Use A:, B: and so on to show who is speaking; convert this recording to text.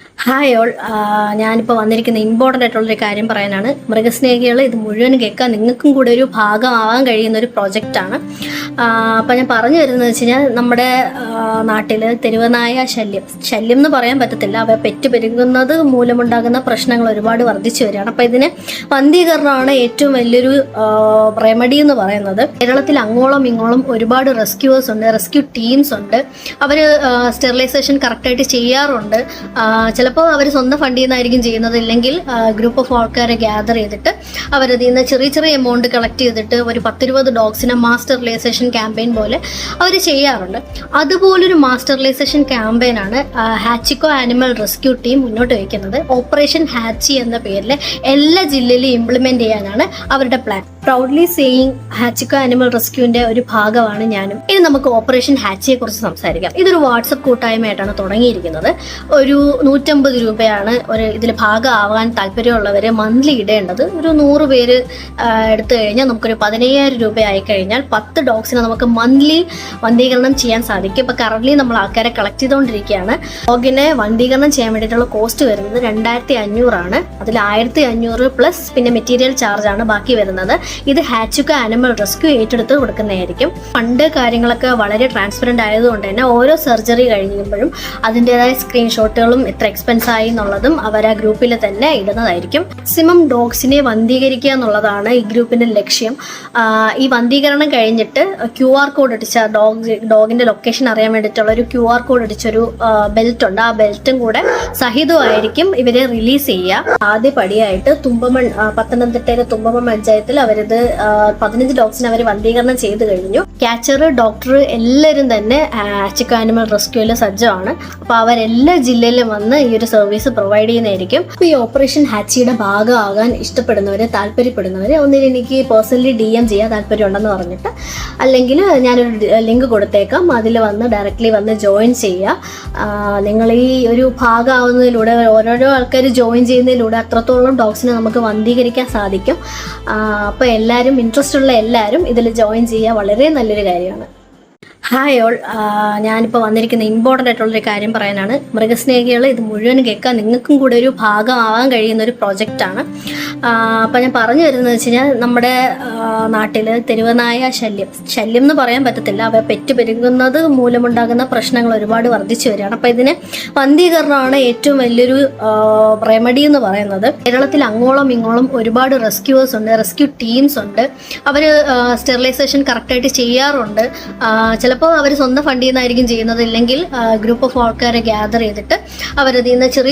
A: Hi all, ഞാനിപ്പോൾ വന്നിരിക്കുന്ന important ആയിട്ടുള്ളൊരു കാര്യം പറയാനാണ്. മൃഗസ്നേഹികൾ ഇത് മുഴുവൻ കേൾക്കാൻ നിങ്ങൾക്കും കൂടെ ഒരു ഭാഗമാവാൻ കഴിയുന്ന ഒരു പ്രൊജക്റ്റാണ്. അപ്പോൾ ഞാൻ പറഞ്ഞു വരുന്നത് വെച്ച് കഴിഞ്ഞാൽ നമ്മുടെ നാട്ടിൽ തെരുവനായ ശല്യം എന്ന് പറയാൻ പറ്റത്തില്ല, അവ പെറ്റ് പെരുകുന്നത് മൂലമുണ്ടാകുന്ന പ്രശ്നങ്ങൾ ഒരുപാട് വർദ്ധിച്ചു വരികയാണ്. അപ്പോൾ ഇതിന് വന്ധീകരണമാണ് ഏറ്റവും വലിയൊരു റെമഡി എന്ന് പറയുന്നത്. കേരളത്തിൽ അങ്ങോളം ഇങ്ങോളം ഒരുപാട് റെസ്ക്യൂവേഴ്സ് ഉണ്ട്, റെസ്ക്യൂ ടീംസ് ഉണ്ട്. അവർ സ്റ്റെറിലൈസേഷൻ കറക്റ്റായിട്ട് ചെയ്യാറുണ്ട്. ചിലപ്പോൾ അവർ സ്വന്തം ഫണ്ടിൽ നിന്നായിരിക്കും ചെയ്യുന്നത്, ഇല്ലെങ്കിൽ ഗ്രൂപ്പ് ഓഫ് ആൾക്കാരെ ഗ്യാദർ ചെയ്തിട്ട് അവരതിൽ നിന്ന് ചെറിയ ചെറിയ എമൗണ്ട് കളക്ട് ചെയ്തിട്ട് ഒരു 10-20 ഡോഗ്സിനെ മാസ്റ്ററിലൈസേഷൻ ക്യാമ്പയിൻ പോലെ അവർ ചെയ്യാറുണ്ട്. അതുപോലൊരു മാസ്റ്ററിലൈസേഷൻ ക്യാമ്പയിനാണ് ഹാച്ചിക്കോ ആനിമൽ റെസ്ക്യൂ ടീം മുന്നോട്ട് വയ്ക്കുന്നത്. ഓപ്പറേഷൻ ഹാച്ചി എന്ന പേരിൽ എല്ലാ ജില്ലയിലും ഇംപ്ലിമെന്റ് ചെയ്യാനാണ് അവരുടെ പ്ലാൻ. പ്രൗഡ്ലി സേയിങ് ഹാച്ചിക്കോ ആനിമൽ റെസ്ക്യൂവിന്റെ ഒരു ഭാഗമാണ് ഞാനും. ഇനി നമുക്ക് ഓപ്പറേഷൻ ഹാച്ചിയെ കുറിച്ച് സംസാരിക്കാം. ഇതൊരു വാട്സപ്പ് കൂട്ടായ്മയായിട്ടാണ് തുടങ്ങിയിരിക്കുന്നത്. ഒരു 150 രൂപയാണ് ഇതിൽ ഭാഗമാവാൻ താല്പര്യമുള്ളവർ മന്ത്ലി ഇടേണ്ടത്. ഒരു 100 പേര് എടുത്തു കഴിഞ്ഞാൽ നമുക്കൊരു 15,000 രൂപ ആയി കഴിഞ്ഞാൽ 10 ഡോഗ്സിനെ നമുക്ക് മന്ത്ലി വന്ധീകരണം ചെയ്യാൻ സാധിക്കും. ഇപ്പൊ കറന്റ് നമ്മൾ ആൾക്കാരെ കളക്ട് ചെയ്തുകൊണ്ടിരിക്കുകയാണ്. ഡോഗിനെ വന്ധീകരണം ചെയ്യാൻ വേണ്ടിയിട്ടുള്ള കോസ്റ്റ് വരുന്നത് 2,500 ആണ്. അതിൽ 1,500 പ്ലസ് പിന്നെ മെറ്റീരിയൽ ചാർജ് ആണ് ബാക്കി വരുന്നത്. ഇത് ഹാച്ചിക്കോ ആനിമൽ റെസ്ക്യൂ ഏറ്റെടുത്ത് കൊടുക്കുന്നതായിരിക്കും. ഫണ്ട് കാര്യങ്ങളൊക്കെ വളരെ ട്രാൻസ്പെറന്റ് ആയതുകൊണ്ട് തന്നെ ഓരോ സർജറി കഴിയുമ്പോഴും അതിൻ്റെതായ സ്ക്രീൻഷോട്ടുകളും എത്ര എക്സ്പെൻസ് ആയി എന്നുള്ളതും അവർ ആ ഗ്രൂപ്പിൽ തന്നെ ഇടുന്നതായിരിക്കും. മാക്സിമം ഡോഗ്സിനെ വന്ധീകരിക്കുക എന്നുള്ളതാണ് ഈ ഗ്രൂപ്പിന്റെ ലക്ഷ്യം. ഈ വന്ധീകരണം കഴിഞ്ഞിട്ട് QR കോഡ് അടിച്ച ഡോഗിന്റെ ലൊക്കേഷൻ അറിയാൻ വേണ്ടിയിട്ടുള്ള ഒരു QR കോഡ് അടിച്ചൊരു ബെൽറ്റ് ഉണ്ട്. ആ ബെൽറ്റും കൂടെ സഹിതമായിരിക്കും ഇവരെ റിലീസ് ചെയ്യുക. ആദ്യ പടിയായിട്ട് പത്തനംതിട്ടയിലെ തുമ്പമൺ പഞ്ചായത്തിൽ അവരിത് 15 ഡോഗ്സിനെ അവർ വന്ധീകരണം ചെയ്ത് കഴിഞ്ഞു. ക്യാച്ചർ, ഡോക്ടർ എല്ലാവരും തന്നെ ഹാച്ചിക്കോ ആനിമൽ റെസ്ക്യൂവിൽ സജ്ജമാണ്. അപ്പോൾ അവരെല്ലാ ജില്ലയിലും വന്ന് ഈ ഒരു സർവീസ് പ്രൊവൈഡ് ചെയ്യുന്നതായിരിക്കും. അപ്പോൾ ഈ ഓപ്പറേഷൻ ഹാച്ചിയുടെ ഭാഗമാകാൻ ഇഷ്ടപ്പെടുന്നവരെ, താല്പര്യപ്പെടുന്നവരെ ഒന്നിൽ എനിക്ക് പേഴ്സണലി DM ചെയ്യാൻ താല്പര്യമുണ്ടെന്ന് പറഞ്ഞിട്ട്, അല്ലെങ്കിൽ ഞാനൊരു ലിങ്ക് കൊടുത്തേക്കാം, അതിൽ വന്ന് ഡയറക്റ്റ്ലി വന്ന് ജോയിൻ ചെയ്യുക. നിങ്ങൾ ഈ ഒരു ഭാഗമാവുന്നതിലൂടെ, ഓരോരോ ആൾക്കാർ ജോയിൻ ചെയ്യുന്നതിലൂടെ അത്രത്തോളം ഡോഗ്സിനെ നമുക്ക് വന്ധീകരിക്കാൻ സാധിക്കും. അപ്പോൾ എല്ലാവരും, ഇൻട്രസ്റ്റ് ഉള്ള എല്ലാവരും ഇതിൽ ജോയിൻ ചെയ്യുക, വളരെ നല്ലൊരു കാര്യമാണ്. ഹായ് ഓൾ, ഞാനിപ്പോൾ വന്നിരിക്കുന്ന ഇമ്പോർട്ടൻ്റ് ആയിട്ടുള്ളൊരു കാര്യം പറയാനാണ്. മൃഗസ്നേഹികൾ ഇത് മുഴുവൻ കേൾക്കാൻ നിങ്ങൾക്കും കൂടെ ഒരു ഭാഗമാവാൻ കഴിയുന്ന ഒരു പ്രൊജക്റ്റാണ്. അപ്പോൾ ഞാൻ പറഞ്ഞു വരുന്നത് വെച്ച് കഴിഞ്ഞാൽ നമ്മുടെ നാട്ടിൽ തെരുവനായ ശല്യം എന്ന് പറയാൻ പറ്റത്തില്ല, അവ പെറ്റ് പെരുകുന്നത് മൂലമുണ്ടാകുന്ന പ്രശ്നങ്ങൾ ഒരുപാട് വർദ്ധിച്ചു വരികയാണ്. അപ്പോൾ ഇതിന് വന്ധീകരണമാണ് ഏറ്റവും വലിയൊരു റെമഡി എന്ന് പറയുന്നത്. കേരളത്തിൽ അങ്ങോളം ഇങ്ങോളം ഒരുപാട് റെസ്ക്യൂവേഴ്സ് ഉണ്ട്, റെസ്ക്യൂ ടീംസ് ഉണ്ട്. അവർ സ്റ്റെറിലൈസേഷൻ കറക്റ്റായിട്ട് ചെയ്യാറുണ്ട്. ചിലപ്പോൾ അവർ സ്വന്തം ഫണ്ടിൽ നിന്നായിരിക്കും ചെയ്യുന്നത്, ഇല്ലെങ്കിൽ ഗ്രൂപ്പ് ഓഫ് ആൾക്കാരെ ഗ്യാദർ ചെയ്തിട്ട് അവരതിൽ നിന്ന് ചെറിയ